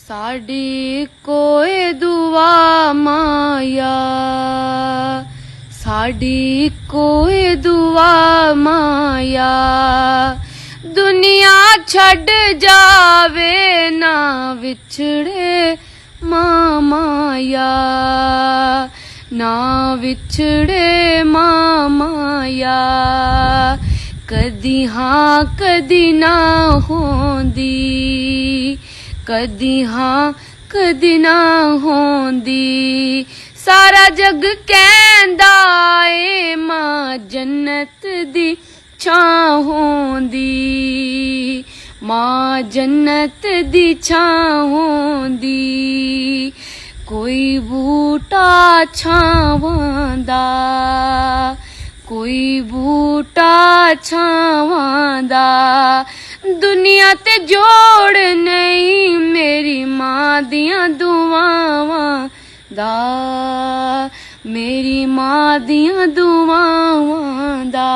साडी कोई दुआ माया, साडी कोई दुआ माया, दुनिया छड़ जावे ना विछड़े मां माया, ना विछड़े मां माया, कदी हाँ कदी ना होंदी, कदी हाँ कदी ना होंदी, सारा जग कहंदा ए मां जन्नत दी छां होंदी, मां जन्नत दी छां होंदी, कोई बूटा छावां दा, कोई बूटा छावां दा, दुनिया ते जोड़ नहीं मेरी मां दियां दुआवां दा, मेरी मां दियां दुआवां दा।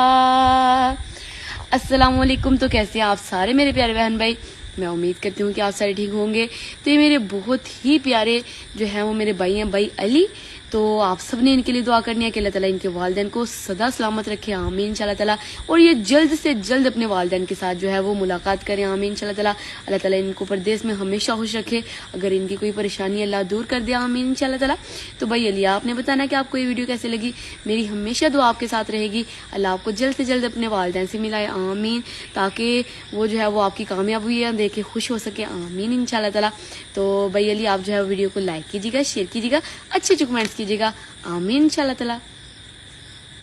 अस्सलाम वालेकुम। तो कैसे हैं आप सारे मेरे प्यारे बहन भाई? मैं उम्मीद करती हूँ कि आप सारे ठीक होंगे। तो ये मेरे बहुत ही प्यारे जो है वो मेरे भाई हैं, भाई अली। तो आप सब ने इनके लिए दुआ करनी है कि अल्लाह ताला इनके वालिदैन को सदा सलामत रखे, आमीन इंशाल्लाह ताला। और ये जल्द से जल्द अपने वालिदैन के साथ जो है वो मुलाकात करें, आमीन इंशाल्लाह ताला। अल्लाह ताला इनको परदेश में हमेशा खुश रखे, अगर इनकी कोई परेशानी अल्लाह दूर कर दे, आमीन इंशाल्लाह ताला। तो भाई अली, आपने बताना कि आपको ये वीडियो कैसे लगी। मेरी हमेशा दुआ आपके साथ रहेगी, अल्लाह आपको जल्द से जल्द अपने वालिदैन से मिलाए, आमीन, ताकि वो जो है वो आपकी कामयाबी देख के खुश हो सके, आमीन इंशाल्लाह ताला। तो भाई अली, आप जो है वीडियो को लाइक कीजिएगा, शेयर कीजिएगा, अच्छे कमेंट्स कीजिएगा, आमीन इंशाल्लाह ताला।